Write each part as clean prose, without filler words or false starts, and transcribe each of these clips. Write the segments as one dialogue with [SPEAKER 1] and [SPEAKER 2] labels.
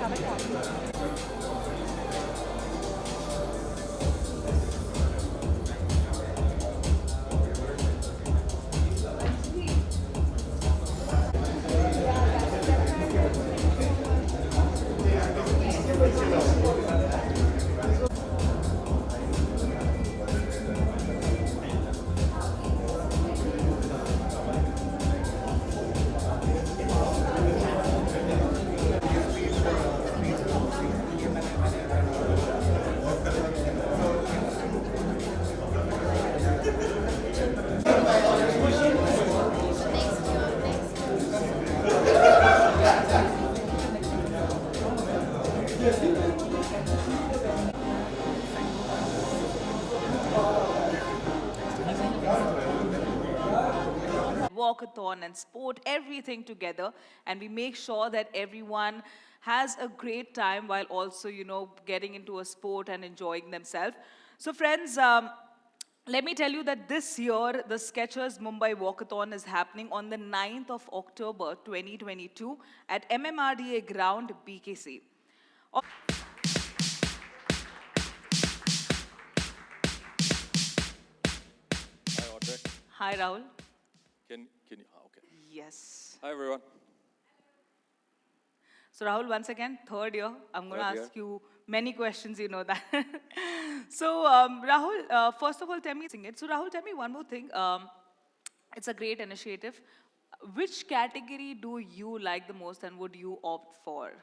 [SPEAKER 1] have a copy.
[SPEAKER 2] Walkathon and sport, everything together, and we make sure that everyone has a great time while also, getting into a sport and enjoying themselves. So, friends, let me tell you that this year, the Skechers Mumbai Walkathon is happening on the 9th of October 2022 at MMRDA Ground, BKC.
[SPEAKER 3] Hi, Audrey.
[SPEAKER 2] Hi, Rahul.
[SPEAKER 3] Can you? Okay.
[SPEAKER 2] Yes.
[SPEAKER 3] Hi, everyone.
[SPEAKER 2] So Rahul, once again, third year, I'm going to
[SPEAKER 3] Third year.
[SPEAKER 2] ask you many questions, you know that. So Rahul, first of all, tell me, so Rahul, tell me one more thing. It's a great initiative. Which category do you like the most and would you opt for?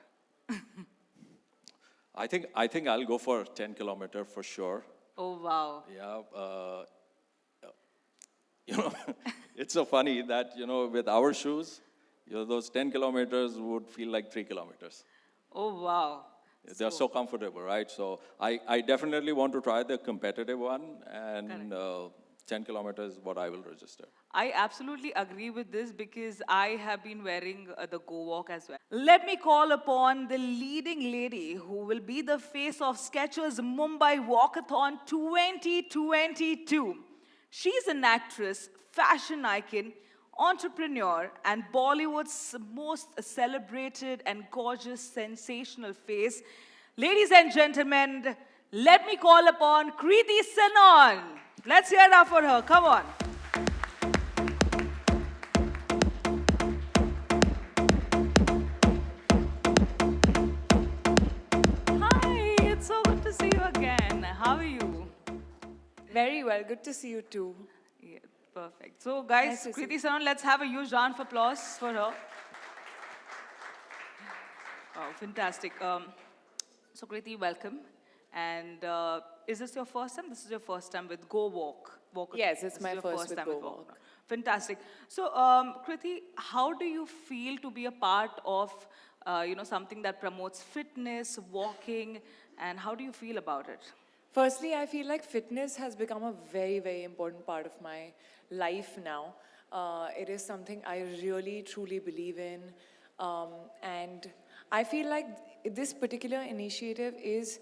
[SPEAKER 3] I think I'll go for 10 kilometer for sure.
[SPEAKER 2] Oh, wow.
[SPEAKER 3] Yeah. You know, it's so funny that with our shoes, those 10 kilometers would feel like 3 kilometers.
[SPEAKER 2] Oh, wow.
[SPEAKER 3] They're so comfortable, right? So I definitely want to try the competitive one, and 10 kilometers is what I will register.
[SPEAKER 2] I absolutely agree with this because I have been wearing the Go Walk as well. Let me call upon the leading lady who will be the face of Skechers Mumbai Walkathon 2022. She's an actress, fashion icon, entrepreneur, and Bollywood's most celebrated and gorgeous, sensational face. Ladies and gentlemen, let me call upon Kriti Sanon. Let's hear it up for her. Come on. Hi, it's so good to see you again. How are you?
[SPEAKER 1] Very well. Good to see you too.
[SPEAKER 2] Yeah, perfect. So, guys,
[SPEAKER 1] Nice to see
[SPEAKER 2] Kriti Sanon, let's have a huge round of applause for her. Oh, fantastic. So, Kriti, welcome. And is this your first time? This is your first time with Go Walk.
[SPEAKER 1] Yes, it's
[SPEAKER 2] This is
[SPEAKER 1] my
[SPEAKER 2] your
[SPEAKER 1] first with
[SPEAKER 2] time
[SPEAKER 1] Go
[SPEAKER 2] with
[SPEAKER 1] Walk.
[SPEAKER 2] Fantastic. So, Kriti, how do you feel to be a part of, something that promotes fitness, walking, and how do you feel about it?
[SPEAKER 1] Firstly, I feel like fitness has become a very, very important part of my life now. It is something I really, truly believe in. And I feel like this particular initiative is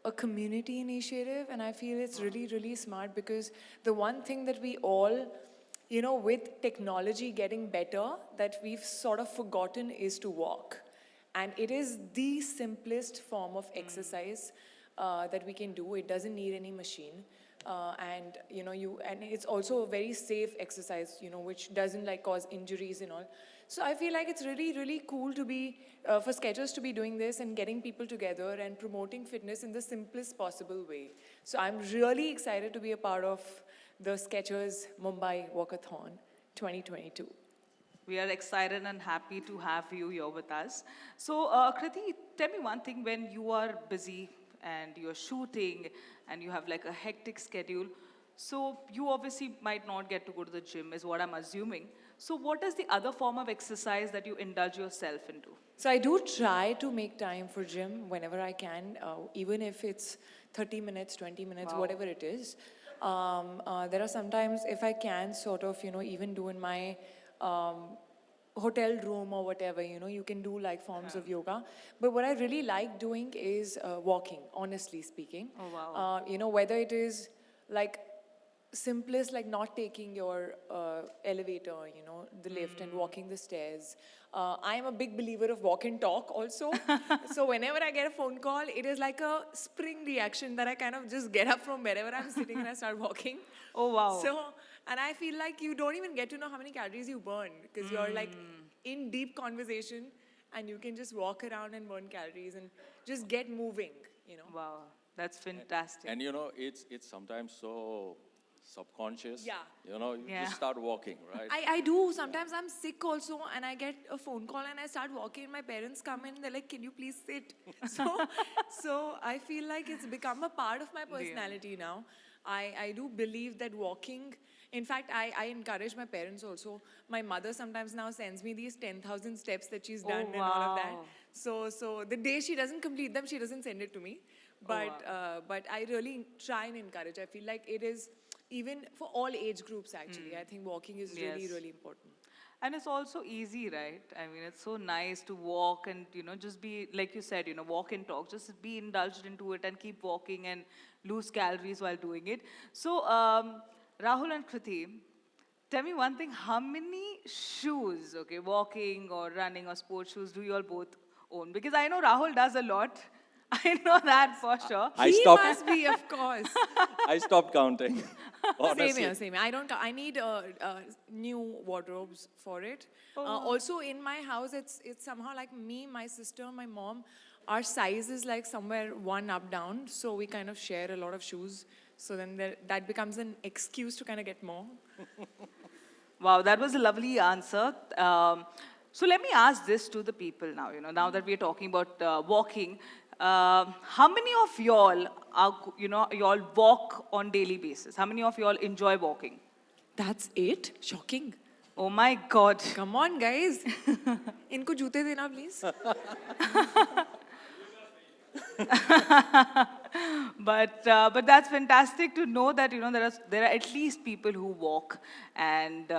[SPEAKER 1] a community initiative, and I feel it's really, really smart because the one thing that we all, with technology getting better, that we've sort of forgotten is to walk. And it is the simplest form of exercise that we can do. It doesn't need any machine. And it's also a very safe exercise, which doesn't like cause injuries and all. So I feel like it's really, really cool to be, for Skechers to be doing this and getting people together and promoting fitness in the simplest possible way. So I'm really excited to be a part of the Skechers Mumbai Walkathon 2022.
[SPEAKER 2] We are excited and happy to have you here with us. So, Kriti, tell me one thing when you are busy and you're shooting and you have like a hectic schedule. So, you obviously might not get to go to the gym, is what I'm assuming. So, what is the other form of exercise that you indulge yourself into?
[SPEAKER 1] So I do try to make time for gym whenever I can, even if it's 30 minutes, 20 minutes,
[SPEAKER 2] Wow.
[SPEAKER 1] whatever it is. There are sometimes if I can sort of, even do in my hotel room or whatever, you can do like forms of yoga. But what I really like doing is walking, honestly speaking.
[SPEAKER 2] Oh, wow.
[SPEAKER 1] Whether it is like simplest, like not taking your elevator, you know, the lift and walking the stairs. I'm a big believer of walk and talk also. So whenever I get a phone call, it is like a spring reaction that I kind of just get up from wherever I'm sitting and I start walking.
[SPEAKER 2] Oh, wow.
[SPEAKER 1] So, and I feel like you don't even get to know how many calories you burn because you're like in deep conversation and you can just walk around and burn calories and just get moving, you know.
[SPEAKER 2] Wow, that's fantastic.
[SPEAKER 3] And you know, it's sometimes so subconscious.
[SPEAKER 1] Yeah.
[SPEAKER 3] You know, you
[SPEAKER 2] Yeah.
[SPEAKER 3] just start walking, right?
[SPEAKER 1] I do. Sometimes I'm sick also, and I get a phone call and I start walking. My parents come in, they're like, "Can you please sit?" So I feel like it's become a part of my personality now. I do believe that walking. In fact, I encourage my parents also. My mother sometimes now sends me these 10,000 steps that she's done and all of that.
[SPEAKER 2] wow.
[SPEAKER 1] So the day she doesn't complete them, she doesn't send it to me. But I really try and encourage. I feel like it is even for all age groups actually. I think walking is really,
[SPEAKER 2] Yes.
[SPEAKER 1] really important.
[SPEAKER 2] And it's also easy, right? I mean, it's so nice to walk and, you know, just be, like you said, you know, walk and talk. Just be indulged into it and keep walking and lose calories while doing it. So, Rahul and Kriti, tell me one thing. How many shoes, okay, walking or running or sports shoes do you all both own? Because I know Rahul does a lot. I know that for sure.
[SPEAKER 3] I
[SPEAKER 1] He
[SPEAKER 3] stopped.
[SPEAKER 1] must be, of course.
[SPEAKER 3] I stopped counting.
[SPEAKER 1] Same
[SPEAKER 3] Honestly.
[SPEAKER 1] here, same here. I don't. I need new wardrobes for it. Also, in my house, it's somehow like me, my sister, my mom. Our size is like somewhere one up down, so we kind of share a lot of shoes. So then that becomes an excuse to kind of get more.
[SPEAKER 2] Wow, that was a lovely answer. So let me ask this to the people now. You know, now that we're talking about walking, how many of y'all are, you know, y'all walk on daily basis? How many of y'all enjoy walking?
[SPEAKER 1] That's it. Shocking.
[SPEAKER 2] Oh my God.
[SPEAKER 1] Come on, guys. इनको जूते देना, please.
[SPEAKER 2] But that's fantastic to know that, you know, there are at least people who walk and.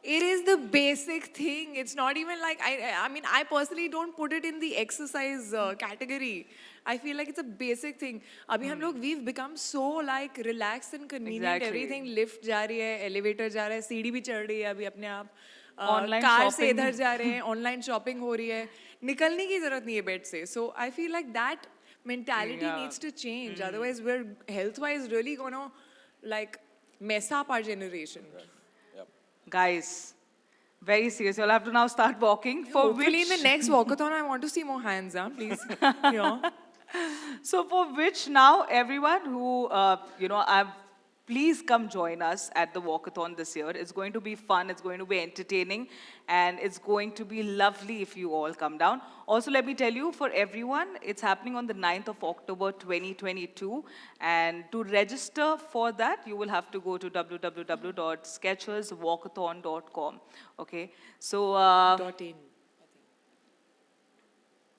[SPEAKER 1] It is the basic thing. It's not even like I mean, I personally don't put it in the exercise category. I feel like it's a basic thing. Abhi hum log we've become so like relaxed and convenient.
[SPEAKER 2] Exactly.
[SPEAKER 1] Everything lift जा रही है, elevator जा रहा है, सीढ़ी भी चढ़ रही है अभी अपने आप.
[SPEAKER 2] Online
[SPEAKER 1] कार से
[SPEAKER 2] shopping.
[SPEAKER 1] इधर जा रहे हैं, online shopping हो रही है. निकलने की जरूरत नहीं है bed से. So I feel like that mentality
[SPEAKER 2] Yeah.
[SPEAKER 1] needs to change. Otherwise, we're health-wise really gonna like mess up our generation.
[SPEAKER 2] Guys, very serious. You'll have to now start walking. For
[SPEAKER 1] Hopefully,
[SPEAKER 2] which,
[SPEAKER 1] in the next walkathon, I want to see more hands, huh? Please. Yeah.
[SPEAKER 2] so for which now everyone who you know, please come join us at the walkathon this year. It's going to be fun. It's going to be entertaining, and it's going to be lovely if you all come down. Also, let me tell you, for everyone, it's happening on the 9th of October 2022, and to register for that, you will have to go to www.sketcherswalkathon.com. Okay, so
[SPEAKER 1] .in.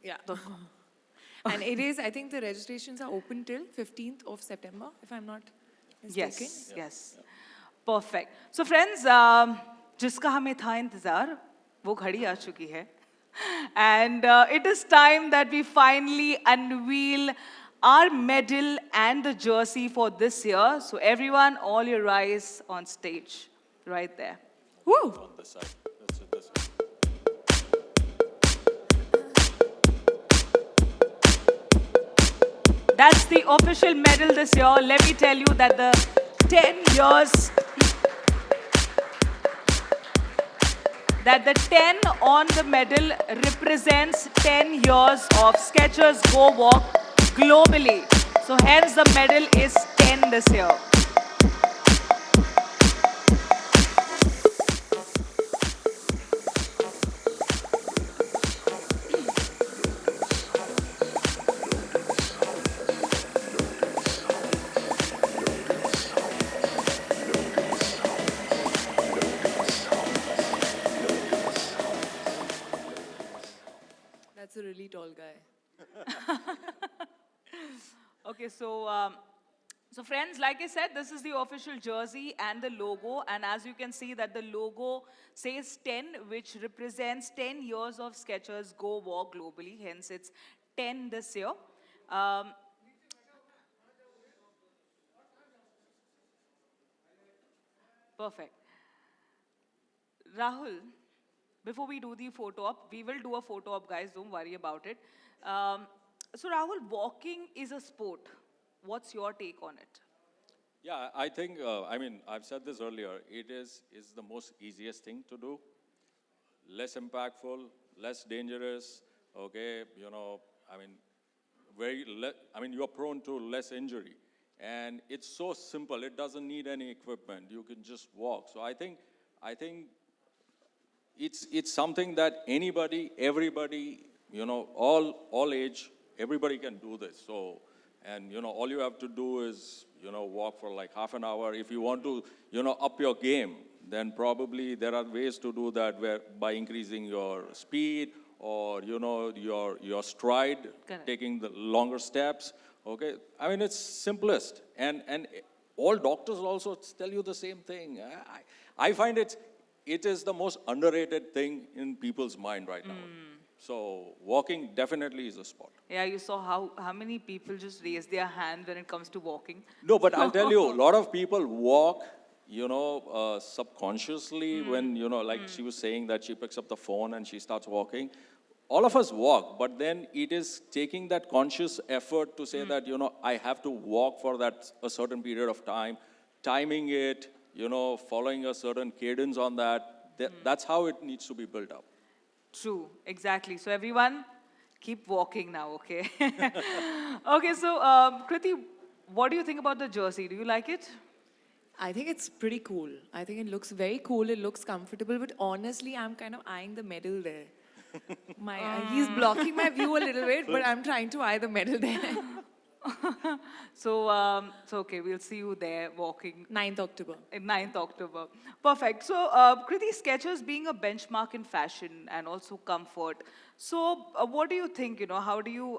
[SPEAKER 1] Yeah. And it is, I think the registrations are open till 15th of September, if I'm not mistaken.
[SPEAKER 2] Yes, yes. Perfect. So friends, जिसका हमें था इंतजार, वो घड़ी आ चुकी है. And it is time that we finally unveil our medal and the jersey for this year. So everyone, all your eyes on stage, right there.
[SPEAKER 1] Woo!
[SPEAKER 3] On this side. That's it, this side.
[SPEAKER 2] That's the official medal this year. Let me tell you that the 10 years, that the 10 on the medal represents 10 years of Skechers Go Walk globally. So hence the medal is 10 this year.
[SPEAKER 1] That's a really tall guy.
[SPEAKER 2] Okay, so friends, like I said, this is the official jersey and the logo. And as you can see that the logo says 10, which represents 10 years of Skechers Go Walk globally. Hence, it's 10 this year. Perfect. Rahul, before we do the photo op, we will do a photo op, guys. Don't worry about it. So, Rahul, walking is a sport. What's your take on it?
[SPEAKER 3] Yeah, I think, I mean, I've said this earlier, it is the most easiest thing to do, less impactful, less dangerous, okay, you know, I mean, I mean, you're prone to less injury. And it's so simple, it doesn't need any equipment, you can just walk. So I think it's something that anybody, everybody, you know, all age, everybody can do this. So, and you know, all you have to do is, you know, walk for like half an hour. If you want to, you know, up your game, then probably there are ways to do that where by increasing your speed or, you know, your stride,
[SPEAKER 2] Correct.
[SPEAKER 3] taking the longer steps. Okay, I mean, it's simplest. And all doctors also tell you the same thing. I find it is the most underrated thing in people's mind right now. So walking definitely is a sport.
[SPEAKER 2] Yeah, you saw how many people just raise their hand when it comes to walking.
[SPEAKER 3] No, but I'll tell you, a lot of people walk, you know, subconsciously when, you know, like she was saying that she picks up the phone and she starts walking. All of us walk, but then it is taking that conscious effort to say that, you know, I have to walk for that a certain period of time, timing it, you know, following a certain cadence on that. That's how it needs to be built up.
[SPEAKER 2] True, exactly. So everyone, keep walking now, okay? Okay, so Kriti, what do you think about the jersey? Do you like it?
[SPEAKER 1] I think it's pretty cool. I think it looks very cool. It looks comfortable. But honestly, I'm kind of eyeing the medal there. He's blocking my view a little bit, but I'm trying to eye the medal there.
[SPEAKER 2] So, okay, we'll see you there walking
[SPEAKER 1] 9th October.
[SPEAKER 2] 9th October. Perfect. So, Kriti, Skechers being a benchmark in fashion and also comfort. So, what do you think? You know, how do you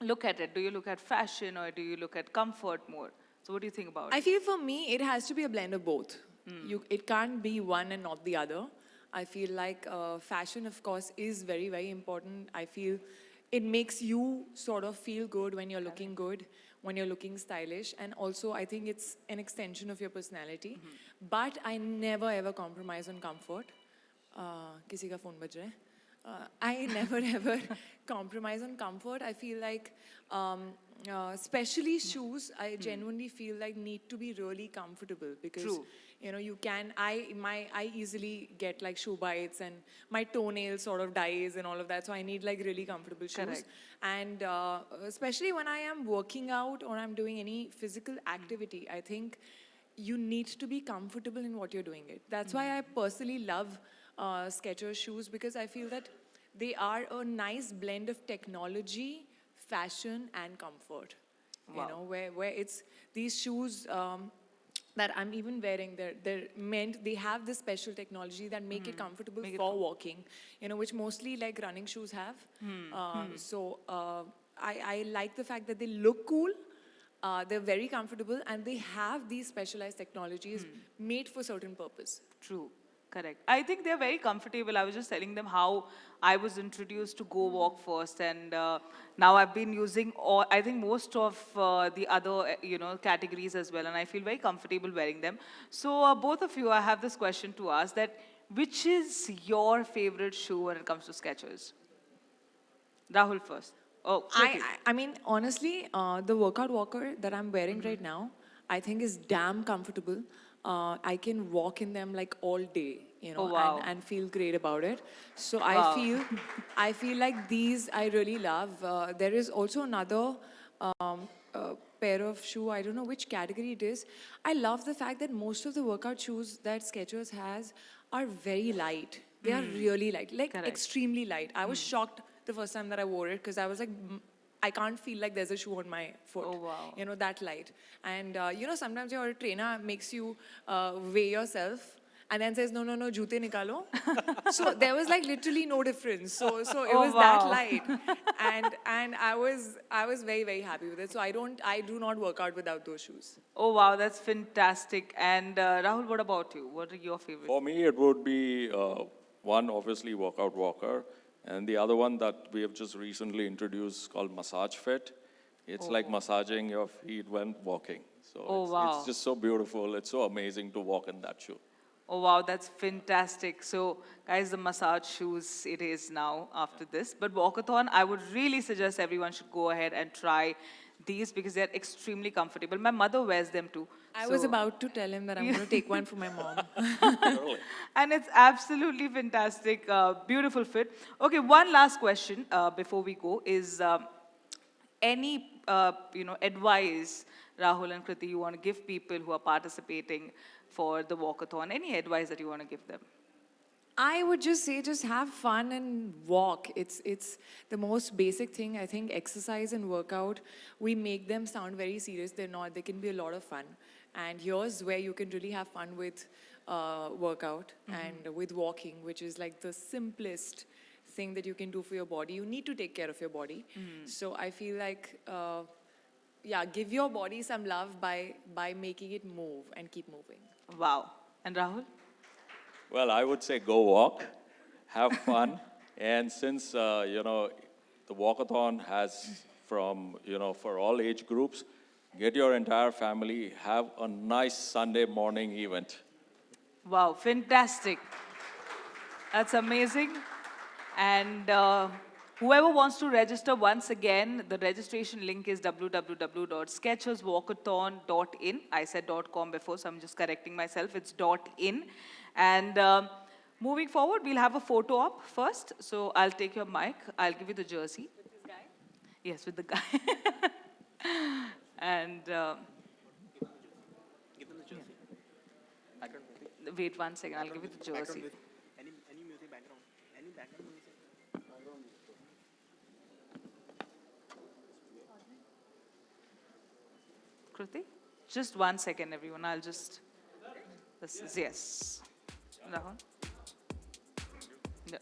[SPEAKER 2] look at it? Do you look at fashion or do you look at comfort more? So, what do you think about
[SPEAKER 1] I
[SPEAKER 2] it?
[SPEAKER 1] feel for me, it has to be a blend of both. It can't be one and not the other. I feel like fashion, of course, is very, very important. I feel it makes you sort of feel good when you're looking good, when you're looking stylish. And also, I think it's an extension of your personality. But I never ever compromise on comfort. किसी का phone बज रहा है? I never ever compromise on comfort. I feel like, especially shoes, I genuinely feel like need to be really comfortable because
[SPEAKER 2] True.
[SPEAKER 1] you know you can. I easily get like shoe bites and my toenail sort of dies and all of that. So I need like really comfortable shoes.
[SPEAKER 2] Correct.
[SPEAKER 1] And especially when I am working out or I'm doing any physical activity, I think you need to be comfortable in what you're doing it. That's why I personally love Skechers shoes because I feel that they are a nice blend of technology, fashion, and comfort.
[SPEAKER 2] Wow.
[SPEAKER 1] You know, where it's these shoes that I'm even wearing, they're meant, they have this special technology that make it comfortable for walking, you know, which mostly like running shoes have. So I like the fact that they look cool. They're very comfortable and they have these specialized technologies made for certain purpose.
[SPEAKER 2] True. Correct. I think they're very comfortable. I was just telling them how I was introduced to Go Walk first, and now I've been using I think most of the other you know categories as well, and I feel very comfortable wearing them. So both of you, I have this question to ask: that which is your favorite shoe when it comes to Skechers? Rahul first. Oh, Kriti.
[SPEAKER 1] I mean, honestly, the workout walker that I'm wearing right now, I think is damn comfortable. I can walk in them like all day, you know,
[SPEAKER 2] Oh, wow.
[SPEAKER 1] and feel great about it. So
[SPEAKER 2] Wow.
[SPEAKER 1] I feel like these I really love. There is also another pair of shoe. I don't know which category it is. I love the fact that most of the workout shoes that Skechers has are very light. They are really light, like
[SPEAKER 2] Correct.
[SPEAKER 1] extremely light. I was shocked the first time that I wore it because I was like, I can't feel like there's a shoe on my foot.
[SPEAKER 2] Oh, wow.
[SPEAKER 1] You know, that light. And, you know, sometimes your trainer makes you weigh yourself and then says, no, joote nikalo. So there was like literally no difference. So it
[SPEAKER 2] Oh,
[SPEAKER 1] was that
[SPEAKER 2] wow.
[SPEAKER 1] light. And I was very, very happy with it. So I do not work out without those shoes.
[SPEAKER 2] Oh wow, that's fantastic. And Rahul, what about you? What are your favorites?
[SPEAKER 3] For me, it would be one, obviously, Workout Walker, and the other one that we have just recently introduced called Massage Fit. It's like massaging your feet when walking. So
[SPEAKER 2] Oh,
[SPEAKER 3] it's
[SPEAKER 2] wow.
[SPEAKER 3] just so beautiful. It's so amazing to walk in that shoe.
[SPEAKER 2] Oh, wow, that's fantastic. So, guys, the massage shoes it is now after this. But Walkathon, I would really suggest everyone should go ahead and try these because they're extremely comfortable. My mother wears them too.
[SPEAKER 1] I was
[SPEAKER 2] So,
[SPEAKER 1] about to tell him that I'm going to take one for my mom.
[SPEAKER 3] Really.
[SPEAKER 2] and it's absolutely fantastic, beautiful fit. Okay, one last question before we go is any advice, Rahul and Kriti, you want to give people who are participating for the walkathon? Any advice that you want to give them?
[SPEAKER 1] I would just say just have fun and walk. It's the most basic thing. I think exercise and workout, we make them sound very serious. They're not. They can be a lot of fun. And here's where you can really have fun with workout and with walking, which is like the simplest thing that you can do for your body. You need to take care of your body. So I feel like yeah, give your body some love by making it move and keep moving.
[SPEAKER 2] Wow. And Rahul?
[SPEAKER 3] Well, I would say go walk, have fun, and since the walkathon has from for all age groups, get your entire family, have a nice Sunday morning event.
[SPEAKER 2] Wow, fantastic. That's amazing. And whoever wants to register, once again, the registration link is www.sketcherswalkathon.in. I said .com before, so I'm just correcting myself. It's .in. And moving forward, we'll have a photo op first. So I'll take your mic. I'll give you the jersey. With this guy? Yes, with the guy. And wait 1 second. I'll give you the jersey. Kriti? Just 1 second, everyone. I'll just. This is yes. Rahul? Yeah.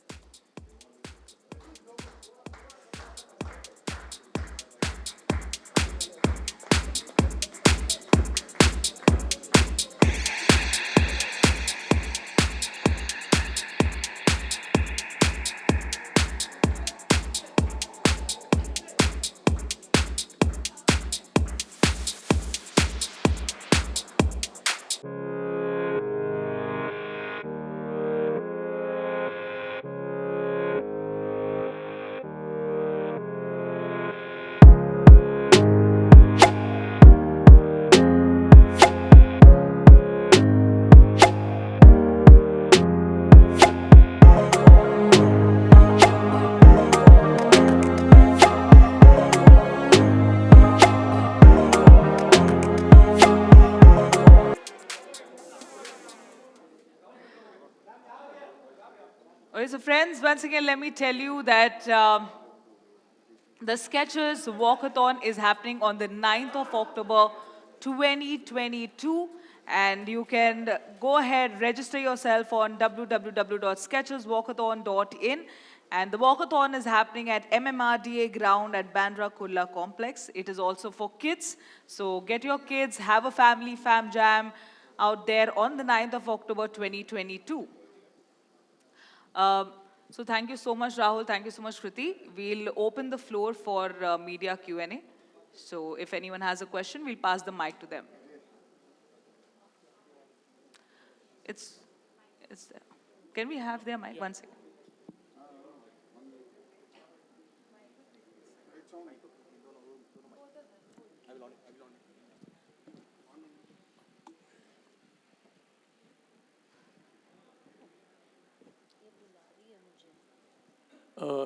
[SPEAKER 2] Okay, so friends, once again, let me tell you that the Skechers Walkathon is happening on the 9th of October 2022. And you can go ahead, register yourself on www.sketcherswalkathon.in. And the walkathon is happening at MMRDA ground at Bandra Kurla complex. It is also for kids. So get your kids, have a family fam jam out there on the 9th of October 2022. So thank you so much, Rahul. Thank you so much, Kriti. We'll open the floor for media Q&A. So if anyone has a question, we'll pass the mic to them. It's there. Can we have their mic? 1 second.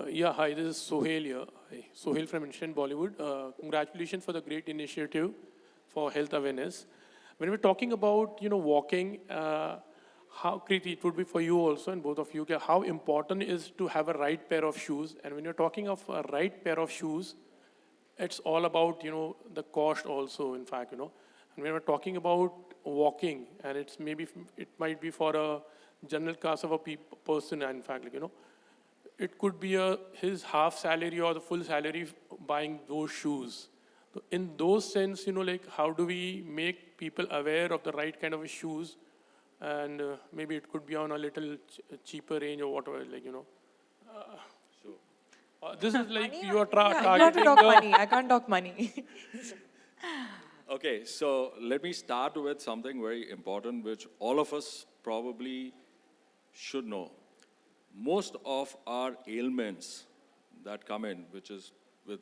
[SPEAKER 4] Yeah, hi, this is Sohail here. Hi, Sohail from Instant Bollywood. Congratulations for the great initiative for health awareness. When we're talking about, walking, how, Kriti, it would be for you also and both of you, how important is to have a right pair of shoes. And when you're talking of a right pair of shoes, it's all about, the cost also, in fact, And when we're talking about walking, and it might be for a general class of a person, in fact, it could be his half salary or the full salary buying those shoes. So in those sense, how do we make people aware of the right kind of shoes? And maybe it could be on a little cheaper range or whatever, This is like you are
[SPEAKER 1] Yeah, you have to
[SPEAKER 4] targeting
[SPEAKER 1] talk
[SPEAKER 4] the.
[SPEAKER 1] money. I can't talk money.
[SPEAKER 3] Okay, so let me start with something very important, which all of us probably should know. Most of our ailments that come in, which is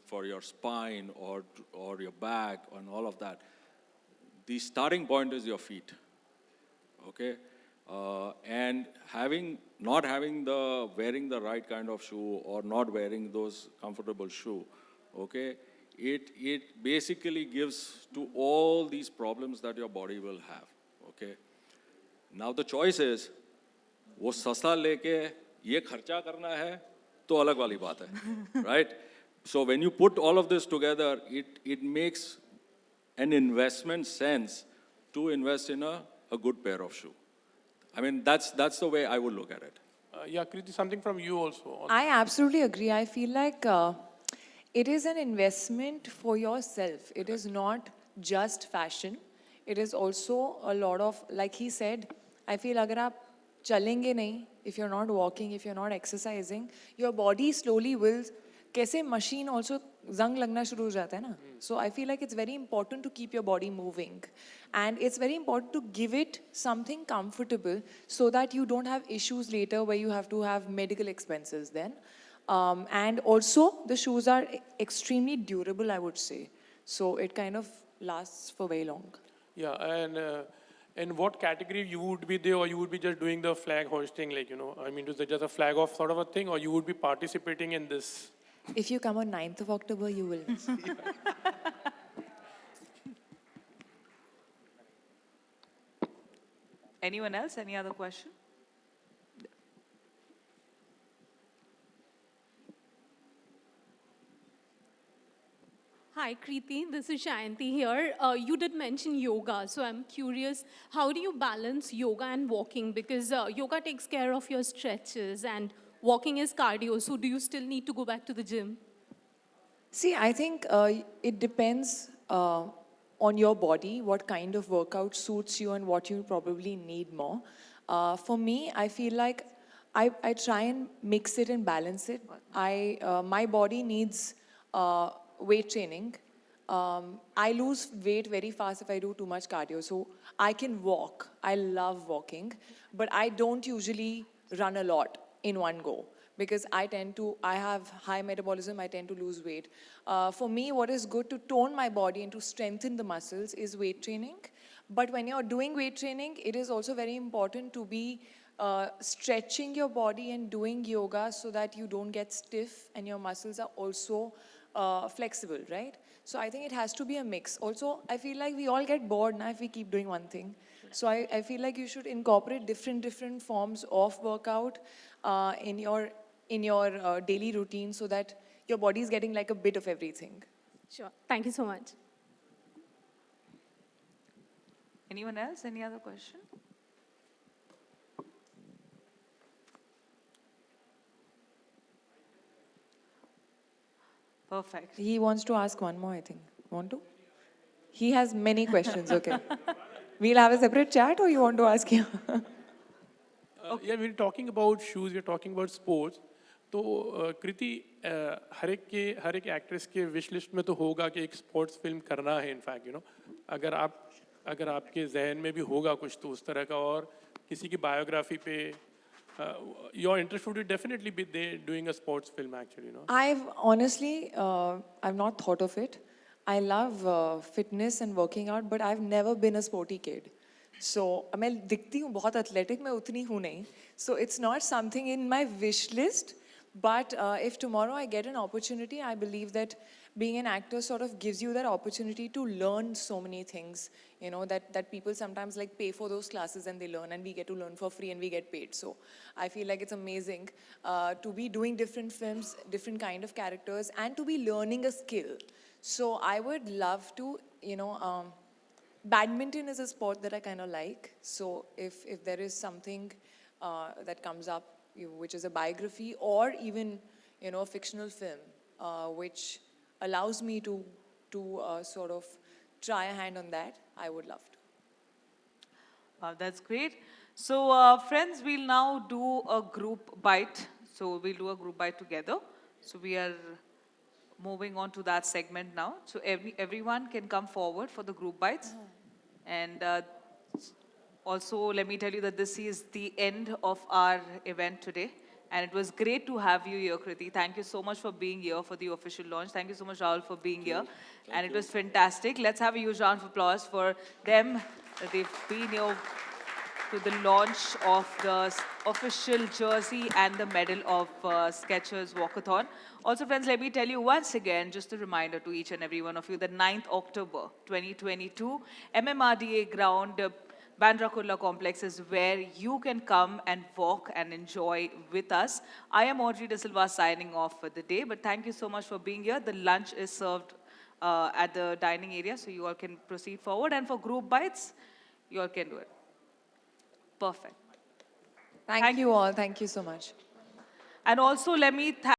[SPEAKER 3] for your spine or your back and all of that, the starting point is your feet. Okay, and not having the wearing the right kind of shoe or not wearing those comfortable shoe, okay, it basically gives to all these problems that your body will have. Okay, now the choice is वो सस्ता लेके ये खर्चा करना है तो अलग वाली बात है, right? So when you put all of this together, it makes an investment sense to invest in a good pair of shoe. I mean, that's the way I would look at it.
[SPEAKER 4] Yeah, Kriti, something from you also.
[SPEAKER 1] I absolutely agree. I feel like it is an investment for yourself. It is not just fashion. It is also a lot of, like he said, I feel अगर आप चलेंगे नहीं, if you're not walking, if you're not exercising, your body slowly will, कैसे machine also जंग लगना शुरू हो जाता है ना. So I feel like it's very important to keep your body moving. And it's very important to give it something comfortable so that you don't have issues later where you have to have medical expenses then. And also, the shoes are extremely durable, I would say. So it kind of lasts for very long.
[SPEAKER 4] Yeah, and in what category you would be there, or you would be just doing the flag hoisting, like, I mean, is it just a flag off sort of a thing, or you would be participating in this?
[SPEAKER 1] If you come on 9th of October, you will.
[SPEAKER 2] Anyone else? Any other question?
[SPEAKER 5] Hi, Kriti. This is Shayanti here. You did mention yoga, so I'm curious, how do you balance yoga and walking? Because yoga takes care of your stretches and walking is cardio, so do you still need to go back to the gym?
[SPEAKER 1] See, I think it depends on your body, what kind of workout suits you and what you probably need more. For me, I feel like I try and mix it and balance it. My body needs weight training. I lose weight very fast if I do too much cardio. So I can walk. I love walking, but I don't usually run a lot in one go because I have high metabolism, I tend to lose weight. For me, what is good to tone my body and to strengthen the muscles is weight training. But when you're doing weight training, it is also very important to be stretching your body and doing yoga so that you don't get stiff and your muscles are also flexible, right? So I think it has to be a mix. Also, I feel like we all get bored now if we keep doing one thing. So I feel like you should incorporate different forms of workout in your daily routine so that your body is getting like a bit of everything.
[SPEAKER 5] Sure. Thank you so much.
[SPEAKER 2] Anyone else? Any other question? Perfect.
[SPEAKER 1] He wants to ask one more, I think. Want to? He has many questions, okay. We'll have a separate chat or you want to ask him?
[SPEAKER 4] Yeah, we're talking about shoes, we're talking about sports. तो कृति हर एक actress के wish list में तो होगा कि एक sports film करना है इनफैक्ट अगर आपके जहन में भी होगा कुछ तो उस तरह का और किसी की बायोग्राफी पे your interest would definitely be there doing a sports film actually.
[SPEAKER 1] I've honestly, I've not thought of it. I love fitness and working out, but I've never been a sporty kid. So मैं दिखती हूँ बहुत athletic, मैं उतनी हूँ नहीं. So it's not something in my wish list. But if tomorrow I get an opportunity, I believe that being an actor sort of gives you that opportunity to learn so many things, that people sometimes like pay for those classes and they learn and we get to learn for free and we get paid. So I feel like it's amazing to be doing different films, different kind of characters and to be learning a skill. So I would love to, badminton is a sport that I kind of like. So if there is something that comes up, which is a biography or even, a fictional film, which allows me to sort of try a hand on that, I would love to.
[SPEAKER 2] That's great. So, friends, we'll now do a group bite. So, we'll do a group bite together. So, we are moving on to that segment now. So everyone can come forward for the group bites. And also, let me tell you that this is the end of our event today. And it was great to have you here, Kriti. Thank you so much for being here for the official launch. Thank you so much, Rahul, for being here. And it was fantastic. Let's have a huge round of applause for them. They've been here to the launch of the official jersey and the medal of Skechers Walkathon. Also, friends, let me tell you once again, just a reminder to each and every one of you, the 9th October 2022, MMRDA ground, Bandra Kurla complex is where you can come and walk and enjoy with us. I am Audrey De Silva signing off for the day, but thank you so much for being here. The lunch is served at the dining area, so you all can proceed forward. And for group bites, you all can do it. Perfect.
[SPEAKER 1] Thank you all. Thank you so much.
[SPEAKER 2] And also, let me thank